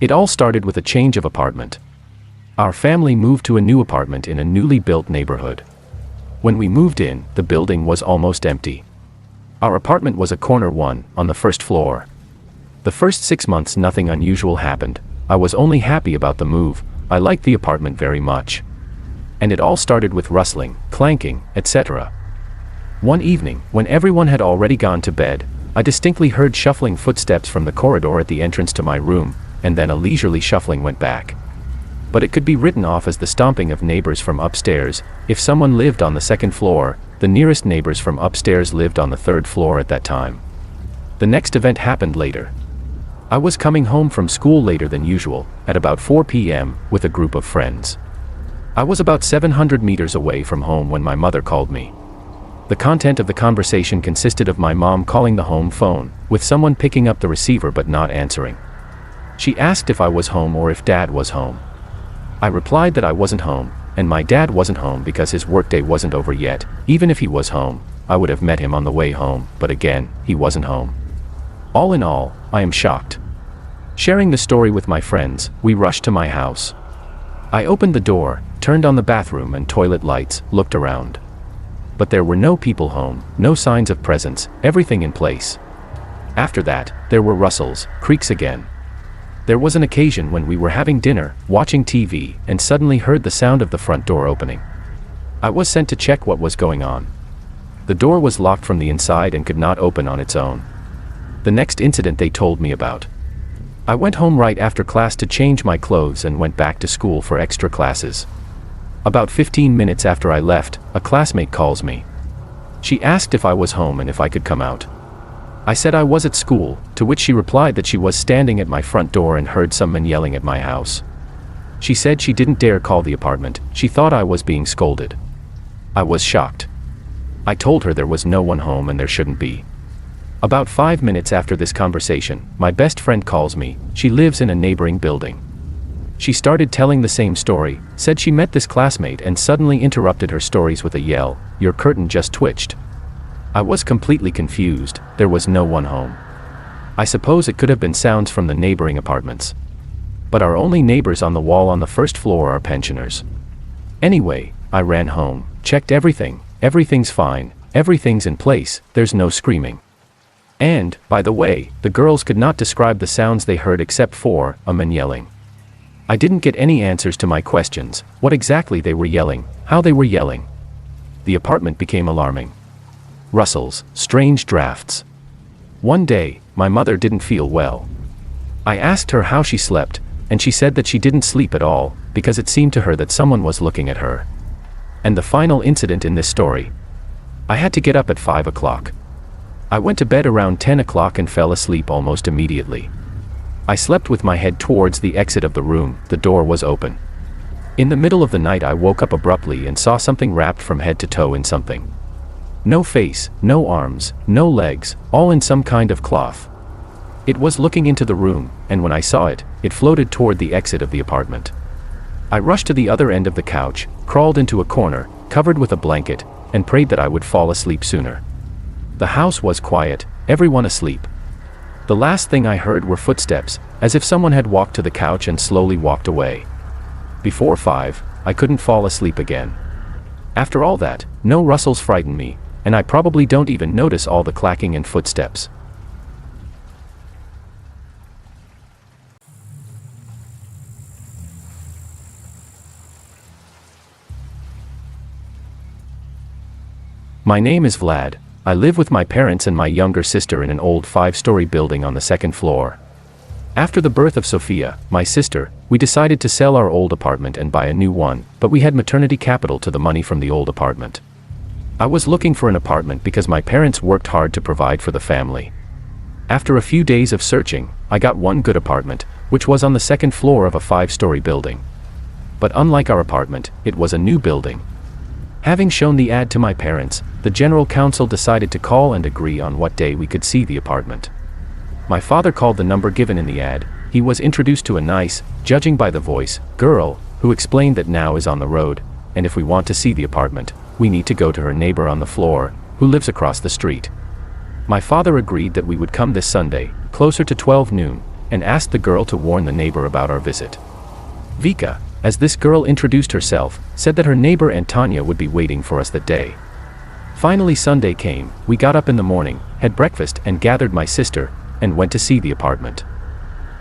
It all started with a change of apartment. Our family moved to a new apartment in a newly built neighborhood. When we moved in, the building was almost empty. Our apartment was a corner one, on the first floor. The first 6 months nothing unusual happened. I was only happy about the move. I liked the apartment very much. And it all started with rustling, clanking, etc. One evening, when everyone had already gone to bed, I distinctly heard shuffling footsteps from the corridor at the entrance to my room, and then a leisurely shuffling went back. But it could be written off as the stomping of neighbors from upstairs. If someone lived on the second floor, the nearest neighbors from upstairs lived on the third floor at that time. The next event happened later. I was coming home from school later than usual, at about 4 p.m., with a group of friends. I was about 700 meters away from home when my mother called me. The content of the conversation consisted of my mom calling the home phone, with someone picking up the receiver but not answering. She asked if I was home or if Dad was home. I replied that I wasn't home, and my dad wasn't home because his workday wasn't over yet. Even if he was home, I would have met him on the way home, but again, he wasn't home. All in all, I am shocked. Sharing the story with my friends, we rushed to my house. I opened the door, turned on the bathroom and toilet lights, looked around. But there were no people home, no signs of presence, everything in place. After that, there were rustles, creaks again. There was an occasion when we were having dinner, watching TV, and suddenly heard the sound of the front door opening. I was sent to check what was going on. The door was locked from the inside and could not open on its own. The next incident they told me about. I went home right after class to change my clothes and went back to school for extra classes. About 15 minutes after I left, a classmate calls me. She asked if I was home and if I could come out. I said I was at school, to which she replied that she was standing at my front door and heard some men yelling at my house. She said she didn't dare call the apartment, she thought I was being scolded. I was shocked. I told her there was no one home and there shouldn't be. About 5 minutes after this conversation, my best friend calls me. She lives in a neighboring building. She started telling the same story, said she met this classmate and suddenly interrupted her stories with a yell, "Your curtain just twitched." I was completely confused, there was no one home. I suppose it could have been sounds from the neighboring apartments. But our only neighbors on the wall on the first floor are pensioners. Anyway, I ran home, checked everything, everything's fine, everything's in place, there's no screaming. And, by the way, the girls could not describe the sounds they heard except for a man yelling. I didn't get any answers to my questions, what exactly they were yelling, how they were yelling. The apartment became alarming. Rustles, strange drafts. One day, my mother didn't feel well. I asked her how she slept, and she said that she didn't sleep at all, because it seemed to her that someone was looking at her. And the final incident in this story. I had to get up at 5 o'clock. I went to bed around 10 o'clock and fell asleep almost immediately. I slept with my head towards the exit of the room, the door was open. In the middle of the night I woke up abruptly and saw something wrapped from head to toe in something. No face, no arms, no legs, all in some kind of cloth. It was looking into the room, and when I saw it, it floated toward the exit of the apartment. I rushed to the other end of the couch, crawled into a corner, covered with a blanket, and prayed that I would fall asleep sooner. The house was quiet, everyone asleep. The last thing I heard were footsteps, as if someone had walked to the couch and slowly walked away. Before 5, I couldn't fall asleep again. After all that, no rustles frightened me, and I probably don't even notice all the clacking and footsteps. My name is Vlad. I live with my parents and my younger sister in an old 5-story building on the second floor. After the birth of Sophia, my sister, we decided to sell our old apartment and buy a new one, but we had maternity capital to the money from the old apartment. I was looking for an apartment because my parents worked hard to provide for the family. After a few days of searching, I got one good apartment, which was on the second floor of a 5-story building. But unlike our apartment, it was a new building. Having shown the ad to my parents, the general council decided to call and agree on what day we could see the apartment. My father called the number given in the ad. He was introduced to a nice, judging by the voice, girl, who explained that now is on the road, and if we want to see the apartment, we need to go to her neighbor on the floor, who lives across the street. My father agreed that we would come this Sunday, closer to 12 noon, and asked the girl to warn the neighbor about our visit. Vika, as this girl introduced herself, said that her neighbor Aunt Tanya would be waiting for us that day. Finally Sunday came, we got up in the morning, had breakfast and gathered my sister, and went to see the apartment.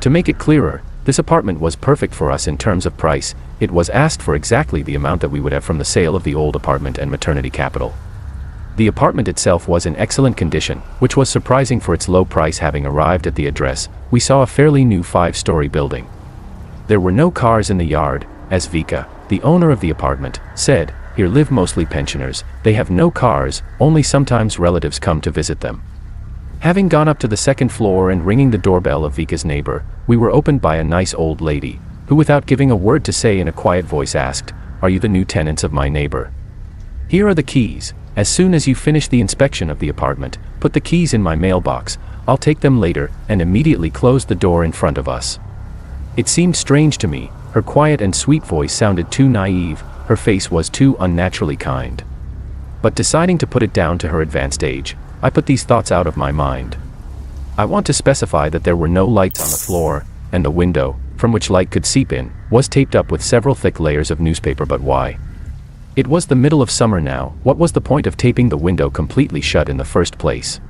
To make it clearer, this apartment was perfect for us in terms of price. It was asked for exactly the amount that we would have from the sale of the old apartment and maternity capital. The apartment itself was in excellent condition, which was surprising for its low price. Having arrived at the address, we saw a fairly new 5-story building. There were no cars in the yard, as Vika, the owner of the apartment, said. Here live mostly pensioners, they have no cars, only sometimes relatives come to visit them. Having gone up to the second floor and ringing the doorbell of Vika's neighbor, we were opened by a nice old lady, who without giving a word to say in a quiet voice asked, "Are you the new tenants of my neighbor? Here are the keys. As soon as you finish the inspection of the apartment, put the keys in my mailbox, I'll take them later," and immediately closed the door in front of us. It seemed strange to me, her quiet and sweet voice sounded too naive, her face was too unnaturally kind. But deciding to put it down to her advanced age, I put these thoughts out of my mind. I want to specify that there were no lights on the floor, and the window, from which light could seep in, was taped up with several thick layers of newspaper. But why? It was the middle of summer now. What was the point of taping the window completely shut in the first place?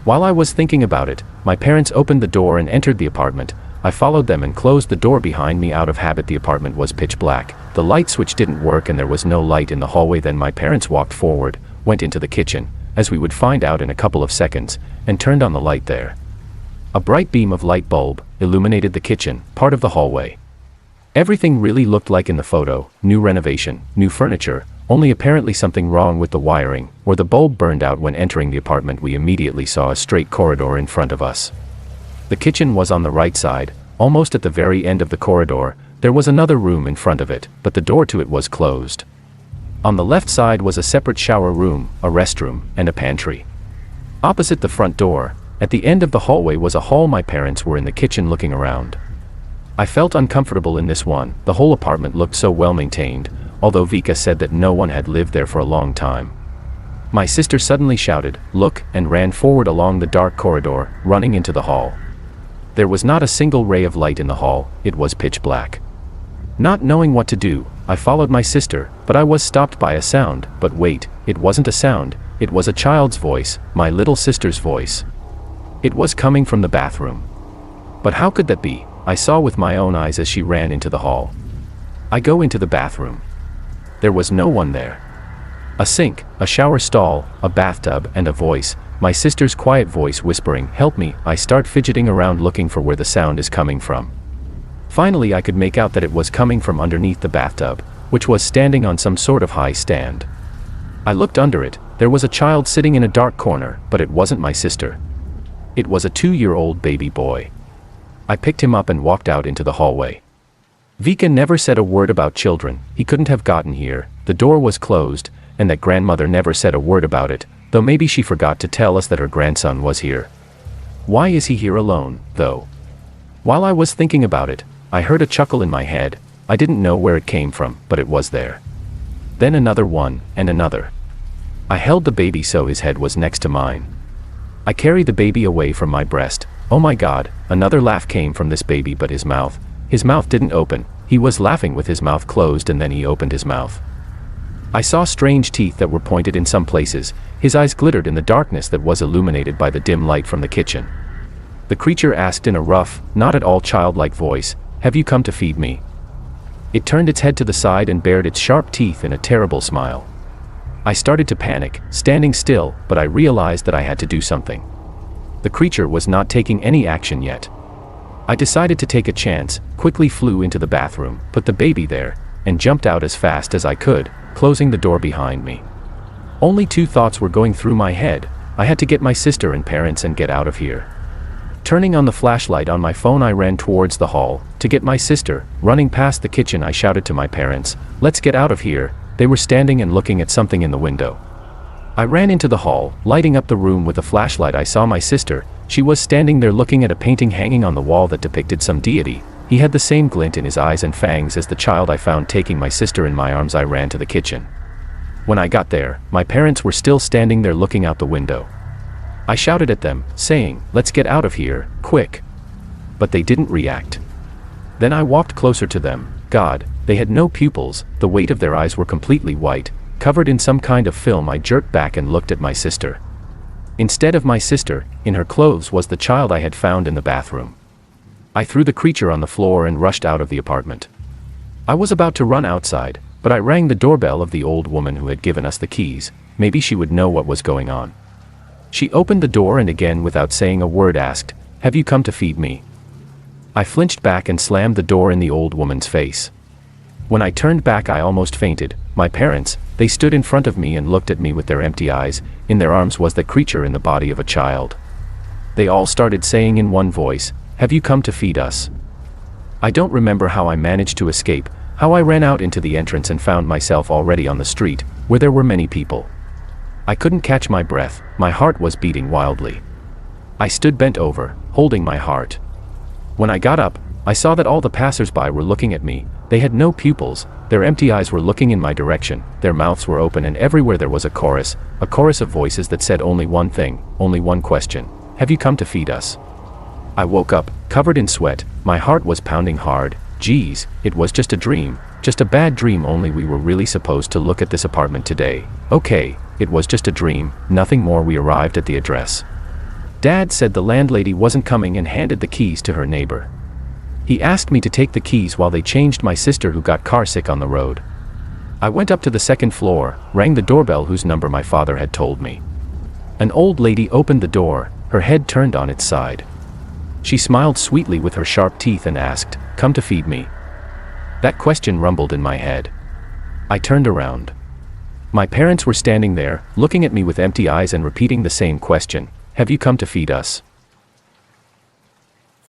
While I was thinking about it, my parents opened the door and entered the apartment. I followed them and closed the door behind me out of habit. The apartment was pitch black, the light switch didn't work and there was no light in the hallway. Then my parents walked forward, went into the kitchen, as we would find out in a couple of seconds, and turned on the light there. A bright beam of light bulb illuminated the kitchen, part of the hallway. Everything really looked like in the photo, new renovation, new furniture, only apparently something wrong with the wiring, or the bulb burned out when entering the apartment. We immediately saw a straight corridor in front of us. The kitchen was on the right side, almost at the very end of the corridor. There was another room in front of it, but the door to it was closed. On the left side was a separate shower room, a restroom, and a pantry. Opposite the front door, at the end of the hallway, was a hall. My parents were in the kitchen looking around. I felt uncomfortable in this one. The whole apartment looked so well maintained, although Vika said that no one had lived there for a long time. My sister suddenly shouted, "Look," and ran forward along the dark corridor, running into the hall. There was not a single ray of light in the hall, it was pitch black. Not knowing what to do, I followed my sister, but I was stopped by a sound. But wait, it wasn't a sound, it was a child's voice, my little sister's voice. It was coming from the bathroom. But how could that be? I saw with my own eyes as she ran into the hall. I go into the bathroom. There was no one there. A sink, a shower stall, a bathtub, and a voice, my sister's quiet voice whispering, "Help me." I start fidgeting around looking for where the sound is coming from. Finally I could make out that it was coming from underneath the bathtub, which was standing on some sort of high stand. I looked under it. There was a child sitting in a dark corner, but it wasn't my sister. It was a 2-year-old baby boy. I picked him up and walked out into the hallway. Vika never said a word about children. He couldn't have gotten here, the door was closed, and that grandmother never said a word about it, though maybe she forgot to tell us that her grandson was here. Why is he here alone, though? While I was thinking about it, I heard a chuckle in my head. I didn't know where it came from, but it was there. Then another one, and another. I held the baby so his head was next to mine. I carried the baby away from my breast. Oh my God, another laugh came from this baby, but his mouth didn't open. He was laughing with his mouth closed, and then he opened his mouth. I saw strange teeth that were pointed in some places. His eyes glittered in the darkness that was illuminated by the dim light from the kitchen. The creature asked in a rough, not at all childlike voice, "Have you come to feed me?" It turned its head to the side and bared its sharp teeth in a terrible smile. I started to panic, standing still, but I realized that I had to do something. The creature was not taking any action yet. I decided to take a chance, quickly flew into the bathroom, put the baby there, and jumped out as fast as I could, closing the door behind me. Only 2 thoughts were going through my head. I had to get my sister and parents and get out of here. Turning on the flashlight on my phone, I ran towards the hall to get my sister. Running past the kitchen, I shouted to my parents, "Let's get out of here." They were standing and looking at something in the window. I ran into the hall, lighting up the room with a flashlight. I saw my sister. She was standing there looking at a painting hanging on the wall that depicted some deity. He had the same glint in his eyes and fangs as the child I found. Taking my sister in my arms, I ran to the kitchen. When I got there, my parents were still standing there looking out the window. I shouted at them, saying, "Let's get out of here, quick." but they didn't react. Then I walked closer to them. God, they had no pupils, the weight of their eyes were completely white, covered in some kind of film. I jerked back and looked at my sister. Instead of my sister, in her clothes was the child I had found in the bathroom. I threw the creature on the floor and rushed out of the apartment. I was about to run outside, but I rang the doorbell of the old woman who had given us the keys. Maybe she would know what was going on. She opened the door and again without saying a word asked, "Have you come to feed me?" I flinched back and slammed the door in the old woman's face. When I turned back I almost fainted. My parents, they stood in front of me and looked at me with their empty eyes. In their arms was the creature in the body of a child. They all started saying in one voice, "Have you come to feed us?" I don't remember how I managed to escape, how I ran out into the entrance and found myself already on the street, where there were many people. I couldn't catch my breath, my heart was beating wildly. I stood bent over, holding my heart. When I got up, I saw that all the passers-by were looking at me. They had no pupils, their empty eyes were looking in my direction, their mouths were open, and everywhere there was a chorus of voices that said only one thing, only one question: "Have you come to feed us?" I woke up, covered in sweat, my heart was pounding hard. Geez, it was just a dream, just a bad dream. Only we were really supposed to look at this apartment today. Okay, it was just a dream, nothing more. We arrived at the address. Dad said the landlady wasn't coming and handed the keys to her neighbor. He asked me to take the keys while they changed my sister who got car sick on the road. I went up to the second floor, rang the doorbell whose number my father had told me. An old lady opened the door, her head turned on its side. She smiled sweetly with her sharp teeth and asked, "Come to feed me?" That question rumbled in my head. I turned around. My parents were standing there, looking at me with empty eyes and repeating the same question: "Have you come to feed us?"